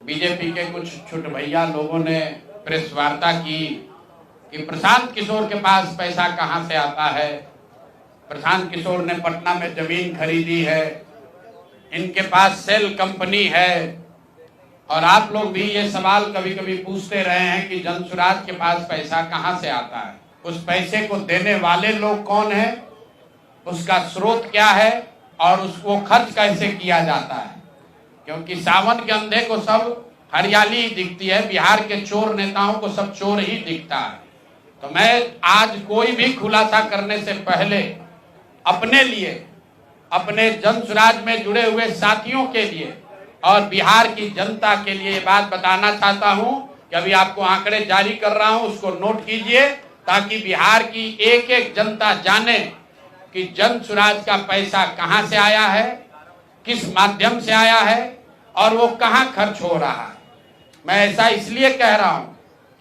BJP के कुछ छुट भैया लोगों ने प्रेस वार्ता की कि प्रशांत किशोर के पास पैसा कहां से आता है। प्रशांत किशोर ने पटना में जमीन खरीदी है, इनके पास सेल कंपनी है। और आप लोग भी ये सवाल कभी कभी पूछते रहे हैं कि जनसुराज के पास पैसा कहां से आता है, उस पैसे को देने वाले लोग कौन है, उसका स्रोत क्या है और उसको खर्च कैसे किया जाता है। क्योंकि सावन के अंधे को सब हरियाली दिखती है, बिहार के चोर नेताओं को सब चोर ही दिखता है। तो मैं आज कोई भी खुलासा करने से पहले अपने लिए, अपने जनसुराज में जुड़े हुए साथियों के लिए और बिहार की जनता के लिए ये बात बताना चाहता हूं कि अभी आपको आंकड़े जारी कर रहा हूं, उसको नोट कीजिए ताकि बिहार की एक एक जनता जाने कि जनसुराज का पैसा कहां से आया है, किस माध्यम से आया है और वो कहां खर्च हो रहा है। मैं ऐसा इसलिए कह रहा हूं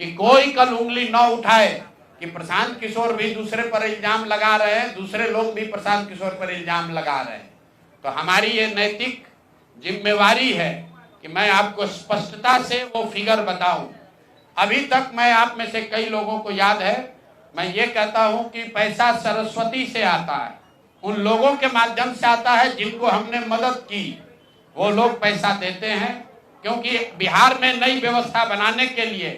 कि कोई कल उंगली न उठाए कि प्रशांत किशोर भी दूसरे पर इल्जाम लगा रहे हैं, दूसरे लोग भी प्रशांत किशोर पर इल्जाम लगा रहे हैं। तो हमारी ये नैतिक जिम्मेवारी है कि मैं आपको स्पष्टता से वो फिगर बताऊं। अभी तक मैं आप में से कई लोगों को याद है, मैं ये कहता हूं कि पैसा सरस्वती से आता है, उन लोगों के माध्यम से आता है जिनको हमने मदद की, वो लोग पैसा देते हैं। क्योंकि बिहार में नई व्यवस्था बनाने के लिए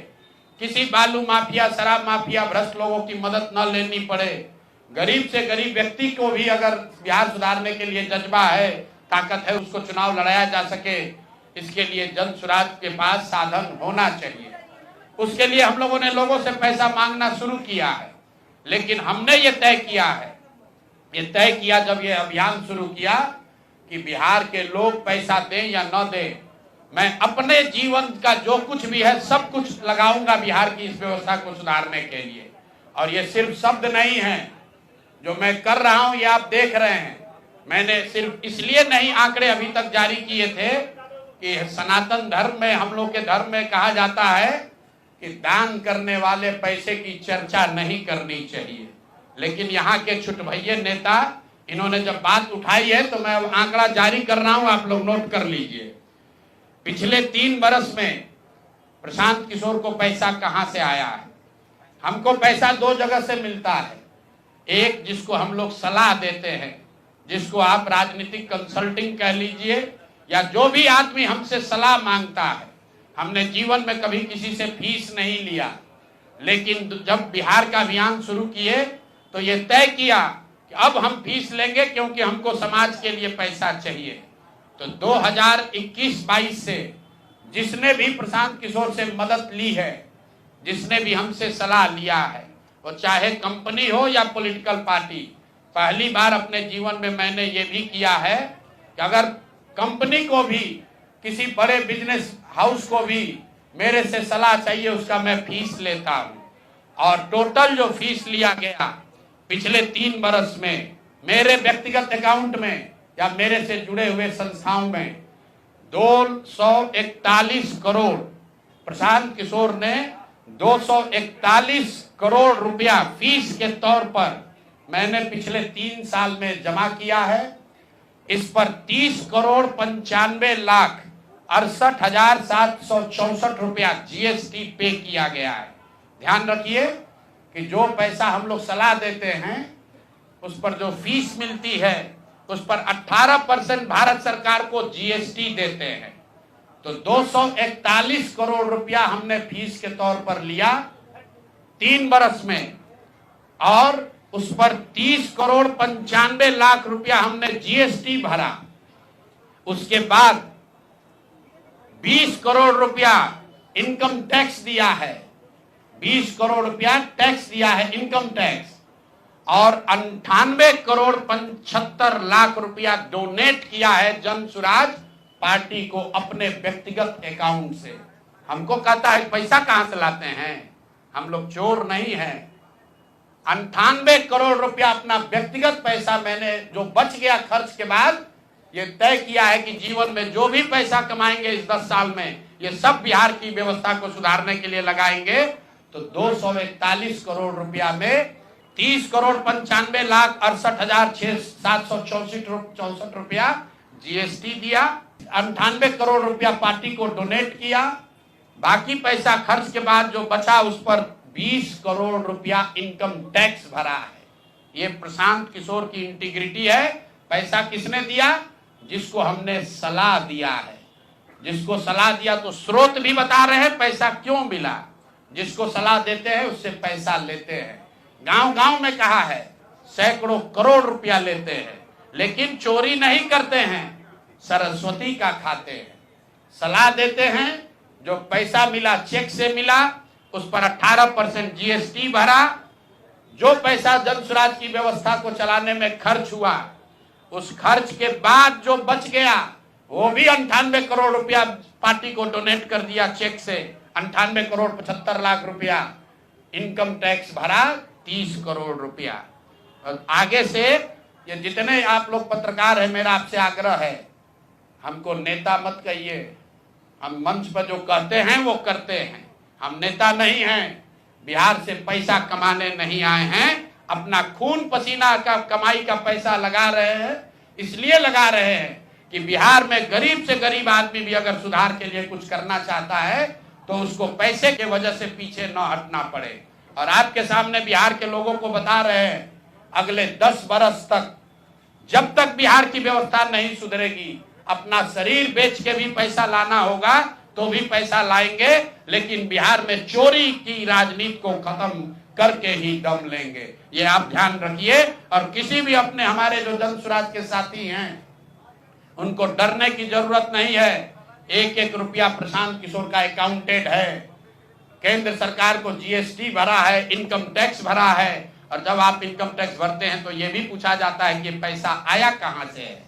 किसी बालू माफिया, शराब माफिया, भ्रष्ट लोगों की मदद न लेनी पड़े, गरीब से गरीब व्यक्ति को भी अगर बिहार सुधारने के लिए जज्बा है, ताकत है, उसको चुनाव लड़ाया जा सके, इसके लिए जनसुराज के पास साधन होना चाहिए। उसके लिए हम लोगों ने लोगों से पैसा मांगना शुरू किया है, लेकिन हमने ये तय किया जब ये अभियान शुरू किया कि बिहार के लोग पैसा दें या न दें, मैं अपने जीवन का जो कुछ भी है सब कुछ लगाऊंगा बिहार की इस व्यवस्था को सुधारने के लिए। और ये सिर्फ शब्द नहीं है जो मैं कर रहा हूं, ये आप देख रहे हैं। मैंने सिर्फ इसलिए नहीं आंकड़े अभी तक जारी किए थे कि सनातन धर्म में, हम लोग के धर्म में कहा जाता है कि दान करने वाले पैसे की चर्चा नहीं करनी चाहिए। लेकिन यहाँ के छुट भैये नेता, इन्होंने जब बात उठाई है तो मैं आंकड़ा जारी कर रहा हूं, आप लोग नोट कर लीजिए। पिछले 3 बरस में प्रशांत किशोर को पैसा कहां से आया है। हमको पैसा 2 जगह से मिलता है। एक, जिसको हम लोग सलाह देते हैं, जिसको आप राजनीतिक कंसल्टिंग कह लीजिए, या जो भी आदमी हमसे सलाह मांगता है। हमने जीवन में कभी किसी से फीस नहीं लिया, लेकिन जब बिहार का अभियान शुरू किए तो ये तय किया कि अब हम फीस लेंगे क्योंकि हमको समाज के लिए पैसा चाहिए। तो 2021-22 से जिसने भी प्रशांत किशोर से मदद ली है, जिसने भी हमसे सलाह लिया है, वो चाहे कंपनी हो या पॉलिटिकल पार्टी, पहली बार अपने जीवन में मैंने ये भी किया है कि अगर कंपनी को भी, किसी बड़े बिजनेस हाउस को भी मेरे से सलाह चाहिए, उसका मैं फीस लेता हूं। और टोटल जो फीस लिया गया पिछले 3 बरस में मेरे व्यक्तिगत अकाउंट में या मेरे से जुड़े हुए संस्थाओं में 241 करोड़, प्रशांत किशोर ने 241 करोड़ रुपया फीस के तौर पर मैंने पिछले 3 साल में जमा किया है। इस पर 30 करोड़ 95 लाख 68,764 रुपया जीएसटी पे किया गया है। ध्यान रखिए कि जो पैसा हम लोग सलाह देते हैं, उस पर जो फीस मिलती है, उस पर 18% भारत सरकार को जीएसटी देते हैं। तो 241 करोड़ रुपया हमने फीस के तौर पर लिया 3 बरस में, और उस पर 30 करोड़ 95 लाख रुपया हमने जीएसटी भरा। उसके बाद 20 करोड़ रुपया इनकम टैक्स दिया है, 20 करोड़ रुपया टैक्स दिया है, इनकम टैक्स, और 98 करोड़ 75 लाख रुपया डोनेट किया है जनसुराज पार्टी को अपने व्यक्तिगत अकाउंट से। हमको कहता है पैसा कहां से लाते हैं, हम लोग चोर नहीं हैं। 98 करोड़ रुपया अपना व्यक्तिगत पैसा मैंने, जो बच गया खर्च के बाद, ये तय किया है कि जीवन में जो भी पैसा कमाएंगे इस 10 साल में, ये सब बिहार की व्यवस्था को सुधारने के लिए लगाएंगे। तो 241 करोड़ रुपया में 30 करोड़ 95 लाख 68,764 रुपया जीएसटी दिया, 98 करोड़ रुपया पार्टी को डोनेट किया। बाकी पैसा खर्च के बाद जो बचा उस पर 20 करोड़ रुपया इनकम टैक्स भरा है। ये प्रशांत किशोर की इंटीग्रिटी है। पैसा किसने दिया? जिसको हमने सलाह दिया है। जिसको सलाह दिया तो स्रोत भी बता रहे हैं पैसा क्यों मिला। जिसको सलाह देते हैं उससे पैसा लेते हैं। गांव गांव में कहा है, सैकड़ों करोड़ रुपया लेते हैं, लेकिन चोरी नहीं करते हैं, सरस्वती का खाते हैं। सलाह देते हैं, जो पैसा मिला चेक से मिला, उस पर 18% जीएसटी भरा। जो पैसा जन स्वराज की व्यवस्था को चलाने में खर्च हुआ, उस खर्च के बाद जो बच गया वो भी 98 करोड़ रुपया पार्टी को डोनेट कर दिया चेक से। 98 करोड़ 75 लाख रुपया इनकम टैक्स भरा, 30 करोड़ रुपया। और आगे से ये जितने आप लोग पत्रकार हैं, मेरा आपसे आग्रह है, हमको नेता मत कहिए। हम मंच पर जो कहते हैं वो करते हैं। हम नेता नहीं हैं, बिहार से पैसा कमाने नहीं आए हैं। अपना खून पसीना का कमाई का पैसा लगा रहे हैं। इसलिए लगा रहे हैं कि बिहार में गरीब से गरीब आदमी भी अगर सुधार के लिए कुछ करना चाहता है तो उसको पैसे के वजह से पीछे न हटना पड़े। और आपके सामने बिहार के लोगों को बता रहे हैं, अगले 10 बरस तक जब तक बिहार की व्यवस्था नहीं सुधरेगी, अपना शरीर बेच के भी पैसा लाना होगा तो भी पैसा लाएंगे, लेकिन बिहार में चोरी की राजनीति को खत्म करके ही दम लेंगे। ये आप ध्यान रखिए। और किसी भी अपने हमारे जो जन स्वराज के साथी हैं, उनको डरने की जरूरत नहीं है। 1-1 रुपया प्रशांत किशोर का अकाउंटेड है। केंद्र सरकार को जीएसटी भरा है, इनकम टैक्स भरा है। और जब आप इनकम टैक्स भरते हैं तो ये भी पूछा जाता है कि पैसा आया कहां से है।